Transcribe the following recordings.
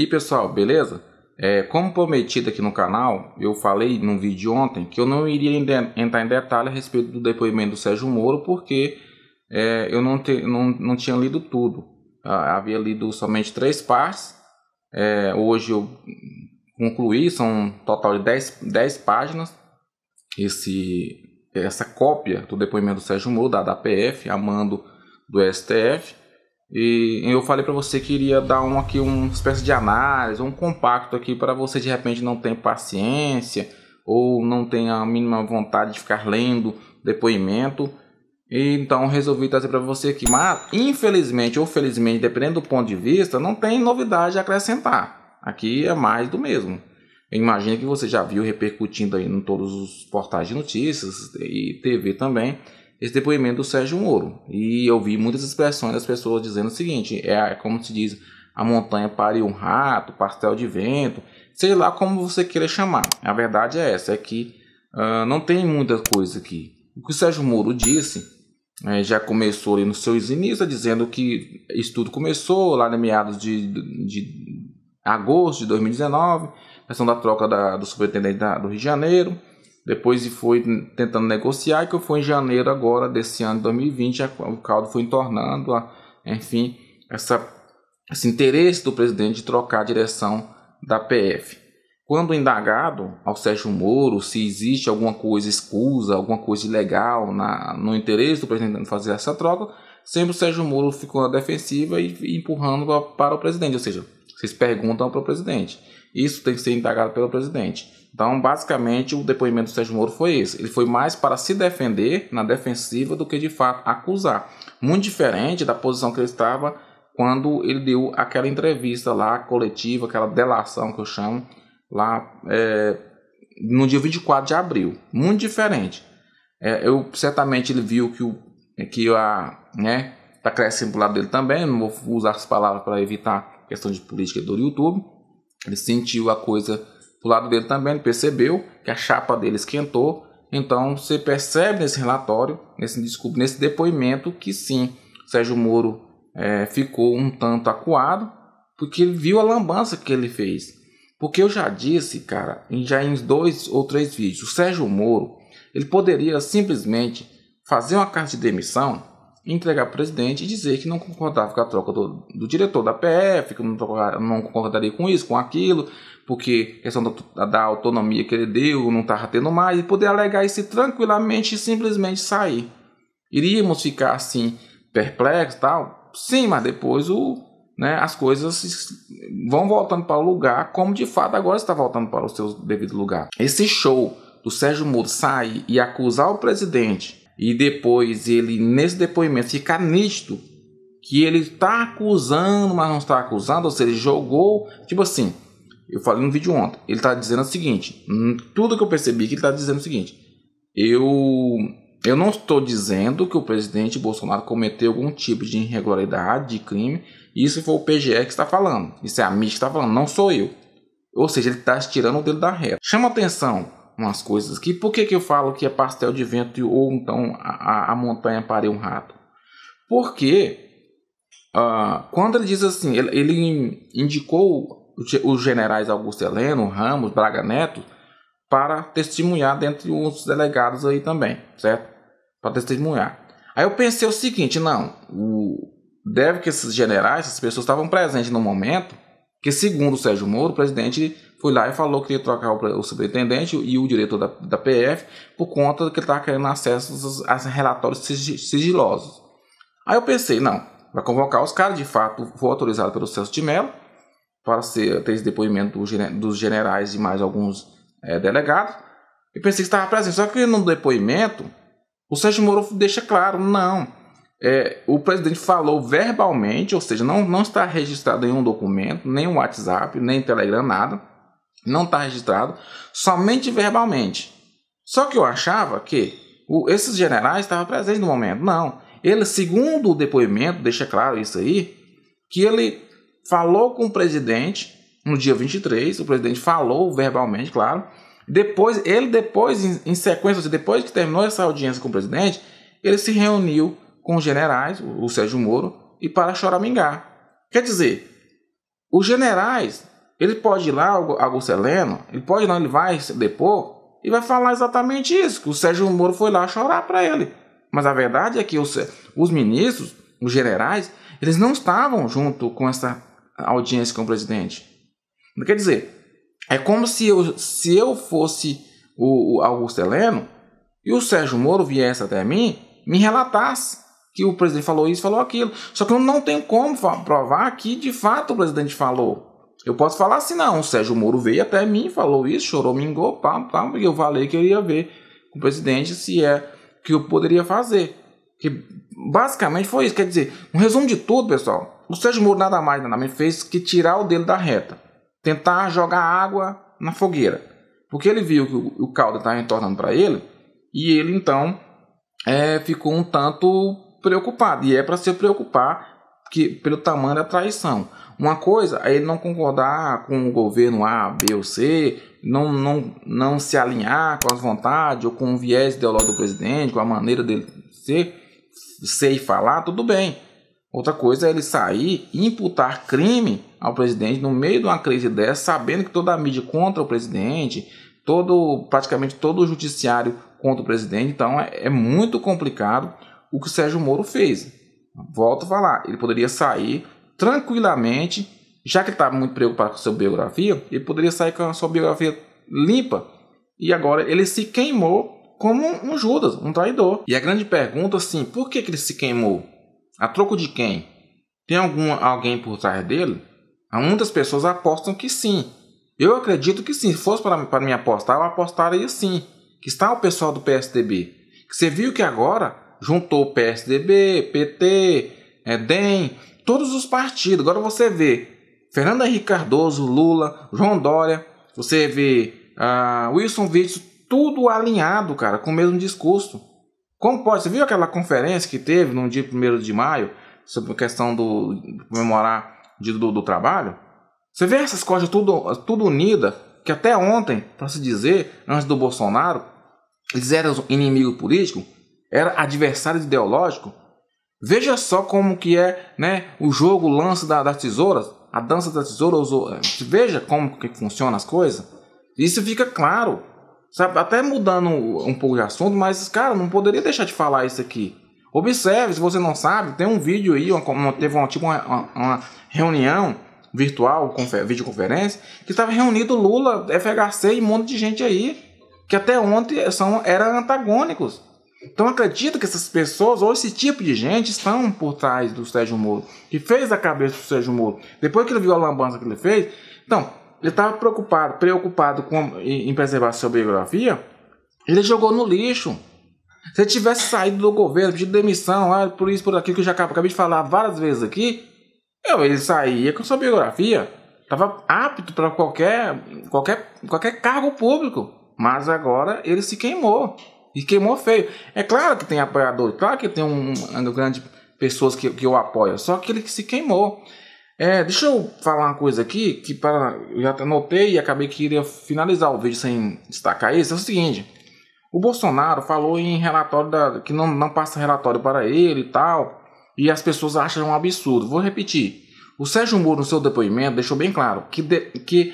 E pessoal, beleza? Como prometido aqui no canal, eu falei num vídeo ontem que eu não iria entrar em detalhe a respeito do depoimento do Sérgio Moro, porque eu não tinha lido tudo. Havia lido somente 3 partes. Hoje eu concluí, são um total de 10 páginas. Essa cópia do depoimento do Sérgio Moro, da PF, a mando do STF. E eu falei para você que iria dar uma espécie de análise, um compacto aqui para você de repente não ter paciência ou não tenha a mínima vontade de ficar lendo depoimento. E então resolvi trazer para você aqui, mas infelizmente ou felizmente, dependendo do ponto de vista, não tem novidade a acrescentar. Aqui é mais do mesmo. Eu imagino que você já viu repercutindo aí em todos os portais de notícias e TV também, esse depoimento do Sérgio Moro. E eu vi muitas expressões das pessoas dizendo o seguinte, como se diz, a montanha pariu um rato, pastel de vento, sei lá como você queira chamar. A verdade é essa, que não tem muita coisa aqui. O que o Sérgio Moro disse, já começou ali nos seus inícios, dizendo que isso tudo começou lá em meados de agosto de 2019, questão da troca do superintendente do Rio de Janeiro. Depois foi tentando negociar, que foi em janeiro agora desse ano de 2020, o caldo foi entornando, enfim, esse interesse do presidente de trocar a direção da PF. Quando indagado ao Sérgio Moro se existe alguma coisa escusa, alguma coisa ilegal no interesse do presidente de fazer essa troca, sempre o Sérgio Moro ficou na defensiva e empurrando para o presidente, ou seja, vocês perguntam para o presidente. Isso tem que ser indagado pelo presidente. Então, basicamente, o depoimento do Sérgio Moro foi esse. Ele foi mais para se defender na defensiva do que, de fato, acusar. Muito diferente da posição que ele estava quando ele deu aquela entrevista lá, coletiva, aquela delação que eu chamo, lá no dia 24 de abril. Muito diferente. Certamente ele viu que está crescendo pro lado dele também. Não vou usar as palavras para evitar questão de política do YouTube. Ele sentiu a coisa do lado dele também, ele percebeu que a chapa dele esquentou. Então você percebe nesse relatório, nesse depoimento, que sim, Sérgio Moro ficou um tanto acuado, porque ele viu a lambança que ele fez. Porque eu já disse, cara, já em 2 ou 3 vídeos, o Sérgio Moro, ele poderia simplesmente fazer uma carta de demissão, entregar para o presidente e dizer que não concordava com a troca do diretor da PF, que não concordaria com isso, com aquilo, porque a questão da autonomia que ele deu não estava tendo mais, e poder alegar isso tranquilamente e simplesmente sair. Iríamos ficar assim, perplexos e tal? Sim, mas depois as coisas vão voltando para o lugar, como de fato agora está voltando para o seu devido lugar. Esse show do Sérgio Moro sair e acusar o presidente, e depois ele, nesse depoimento, fica nítido que ele está acusando, mas não está acusando, ou seja, ele jogou, tipo assim, eu falei no vídeo ontem, ele está dizendo o seguinte, tudo que eu percebi que ele está dizendo o seguinte, eu não estou dizendo que o presidente Bolsonaro cometeu algum tipo de irregularidade, de crime, isso foi o PGE que está falando, isso é a mídia que está falando, não sou eu. Ou seja, ele está tirando o dedo da reta. Chama atenção umas coisas aqui. Por que eu falo que é pastel de vento ou então a montanha pariu um rato? Porque quando ele diz assim, ele indicou os generais Augusto Heleno, Ramos, Braga Neto para testemunhar dentre os delegados aí também, certo? Para testemunhar. Aí eu pensei o seguinte, deve que esses generais, essas pessoas estavam presentes no momento que, segundo o Sérgio Moro, o presidente foi lá e falou que ia trocar o superintendente e o diretor da PF por conta de que ele estava querendo acesso a relatórios sigilosos. Aí eu pensei, não, vai convocar os caras, de fato, foi autorizado pelo Celso de Mello para ter esse depoimento dos generais e mais alguns delegados. Eu pensei que estava presente, só que no depoimento, o Sérgio Moro deixa claro, não. O presidente falou verbalmente, ou seja, não está registrado em nenhum documento, nem um WhatsApp, nem Telegram, nada. Não está registrado, somente verbalmente. Só que eu achava que esses generais estavam presentes no momento. Não. Ele, segundo o depoimento, deixa claro isso aí, que ele falou com o presidente no dia 23, o presidente falou verbalmente, claro. Depois, em sequência, depois que terminou essa audiência com o presidente, ele se reuniu com os generais, o Sérgio Moro, e para choramingar. Quer dizer, os generais Ele pode ir lá, Augusto Heleno, ele vai depor e vai falar exatamente isso, que o Sérgio Moro foi lá chorar para ele. Mas a verdade é que os ministros, os generais, eles não estavam junto com essa audiência com o presidente. Quer dizer, é como se eu fosse o Augusto Heleno e o Sérgio Moro viesse até mim, me relatasse que o presidente falou isso, falou aquilo. Só que eu não tenho como provar que de fato o presidente falou. Eu posso falar assim, não, o Sérgio Moro veio até mim, falou isso, choramingou, e eu falei que eu ia ver com o presidente se é que eu poderia fazer. Que basicamente foi isso. Quer dizer, um resumo de tudo, pessoal, o Sérgio Moro nada mais nada menos fez que tirar o dedo da reta, tentar jogar água na fogueira, porque ele viu que o caldo estava retornando para ele, e ele então ficou um tanto preocupado, e é para se preocupar pelo tamanho da traição. Uma coisa é ele não concordar com o governo A, B ou C, não se alinhar com as vontades ou com o viés ideológico do presidente, com a maneira dele ser e falar, tudo bem. Outra coisa é ele sair e imputar crime ao presidente no meio de uma crise dessa, sabendo que toda a mídia contra o presidente, praticamente todo o judiciário contra o presidente. Então é muito complicado o que o Sérgio Moro fez. Volto a falar, ele poderia sair tranquilamente, já que ele estava muito preocupado com a sua biografia, ele poderia sair com a sua biografia limpa, e agora ele se queimou como um Judas, um traidor. E a grande pergunta, assim, por que ele se queimou? A troco de quem? Tem alguém por trás dele? Muitas pessoas apostam que sim. Eu acredito que sim. Se fosse para me apostar, eu apostaria sim. Que está o pessoal do PSDB. Que você viu que agora juntou o PSDB, PT, DEM, todos os partidos. Agora você vê Fernando Henrique Cardoso, Lula, João Dória, você vê Wilson Witzel, tudo alinhado, cara, com o mesmo discurso. Como pode? Você viu aquela conferência que teve no dia 1º de maio sobre a questão de comemorar o dia do trabalho? Você vê essas coisas tudo unidas, que até ontem, para se dizer, antes do Bolsonaro, eles eram inimigo político, eram adversários ideológicos. Veja só como que é, né, o jogo, o lance das tesouras, a dança das tesouras. Veja como que funciona as coisas. Isso fica claro. Sabe? Até mudando um pouco de assunto, mas, cara, não poderia deixar de falar isso aqui. Observe, se você não sabe, tem um vídeo aí, teve uma reunião virtual, videoconferência, que estava reunido Lula, FHC e um monte de gente aí, que até ontem eram antagônicos. Então acredito que essas pessoas, ou esse tipo de gente, estão por trás do Sérgio Moro, que fez a cabeça do Sérgio Moro. Depois que ele viu a lambança que ele fez, então, ele estava preocupado em preservar sua biografia, ele jogou no lixo. Se ele tivesse saído do governo, pedido demissão, por isso, por aquilo que eu já acabei de falar várias vezes aqui, ele saía com sua biografia. Estava apto para qualquer cargo público. Mas agora ele se queimou. E queimou feio. É claro que tem apoiadores, claro que tem uma grande pessoas que o apoiam, só que ele se queimou. Deixa eu falar uma coisa aqui, que eu já anotei e acabei que iria finalizar o vídeo sem destacar isso. É o seguinte, o Bolsonaro falou em relatório que não passa relatório para ele e tal, e as pessoas acham um absurdo. Vou repetir, o Sérgio Moro no seu depoimento deixou bem claro que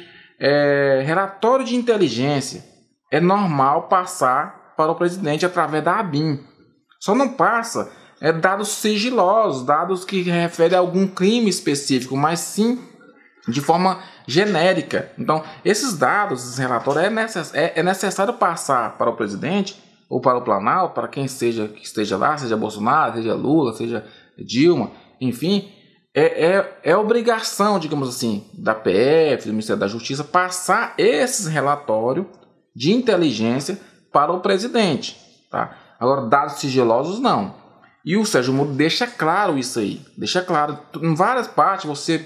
relatório de inteligência é normal passar para o presidente através da ABIN. Só não passa dados sigilosos, dados que referem a algum crime específico, mas sim de forma genérica. Então, esses dados, esses relatórios, é necessário passar para o presidente ou para o Planalto, para quem que esteja lá, seja Bolsonaro, seja Lula, seja Dilma, enfim, é obrigação, digamos assim, da PF, do Ministério da Justiça, passar esses relatórios de inteligência para o presidente. Tá? Agora, dados sigilosos, não. E o Sérgio Moro deixa claro isso aí. Deixa claro. Em várias partes, você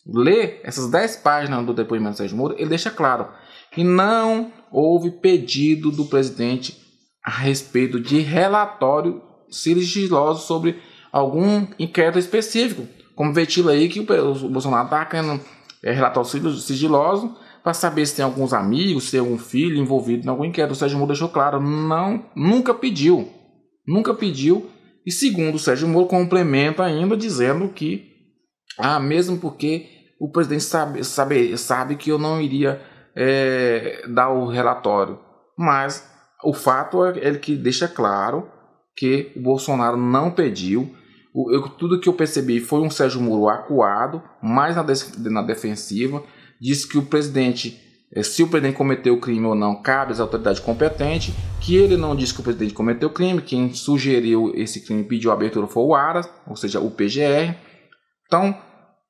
lê essas 10 páginas do depoimento do Sérgio Moro, ele deixa claro que não houve pedido do presidente a respeito de relatório sigiloso sobre algum inquérito específico. Como ventila aí que o Bolsonaro está querendo relatório sigiloso para saber se tem alguns amigos, se tem algum filho envolvido em algum inquérito. O Sérgio Moro deixou claro, nunca pediu. Nunca pediu. E segundo o Sérgio Moro, complementa ainda dizendo que, mesmo porque o presidente sabe que eu não iria dar o relatório. Mas o fato é que deixa claro que o Bolsonaro não pediu. Tudo que eu percebi foi um Sérgio Moro acuado, mais na defensiva. Disse que o presidente, se o presidente cometeu o crime ou não, cabe às autoridades competentes. Que ele não disse que o presidente cometeu o crime. Quem sugeriu esse crime, pediu a abertura, foi o Aras, ou seja, o PGR. Então,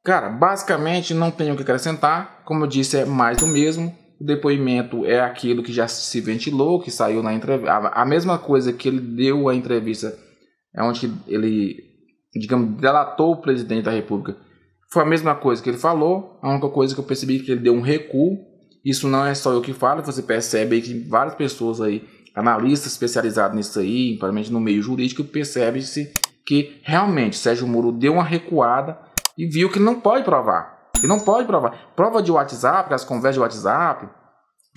cara, basicamente não tenho o que acrescentar. Como eu disse, é mais do mesmo. O depoimento é aquilo que já se ventilou, que saiu na entrevista. A mesma coisa que ele deu a entrevista, é onde ele, digamos, delatou o presidente da República. Foi a mesma coisa que ele falou. A única coisa que eu percebi é que ele deu um recuo. Isso não é só eu que falo. Você percebe aí que várias pessoas aí, analistas especializados nisso aí, principalmente no meio jurídico, percebe-se que realmente Sérgio Moro deu uma recuada e viu que não pode provar. Que não pode provar. Prova de WhatsApp, as conversas de WhatsApp,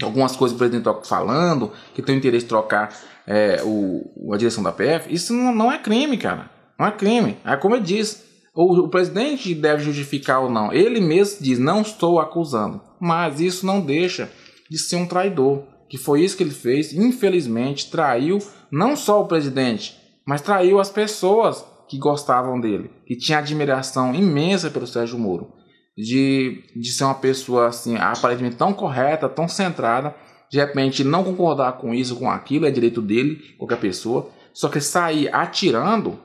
algumas coisas que o presidente está falando, que tem o interesse de trocar a direção da PF, isso não é crime, cara. Não é crime. É como eu disse, o presidente deve justificar ou não. Ele mesmo diz, não estou acusando. Mas isso não deixa de ser um traidor. Que foi isso que ele fez. Infelizmente, traiu não só o presidente, mas traiu as pessoas que gostavam dele, que tinham admiração imensa pelo Sérgio Moro. De ser uma pessoa assim, aparentemente tão correta, tão centrada, de repente não concordar com isso, com aquilo, é direito dele, qualquer pessoa, só que sair atirando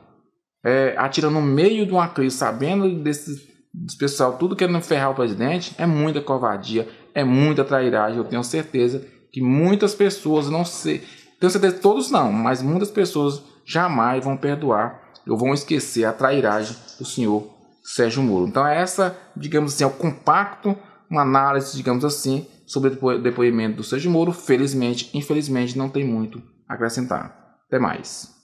no meio de uma crise, sabendo desse pessoal tudo querendo ferrar o presidente, é muita covardia, é muita trairagem. Eu tenho certeza que muitas pessoas, não sei, tenho certeza que todos não, mas muitas pessoas jamais vão perdoar ou vão esquecer a trairagem do senhor Sérgio Moro. Então essa, digamos assim, é o compacto, uma análise, digamos assim, sobre o depoimento do Sérgio Moro. Felizmente, infelizmente, não tem muito a acrescentar. Até mais.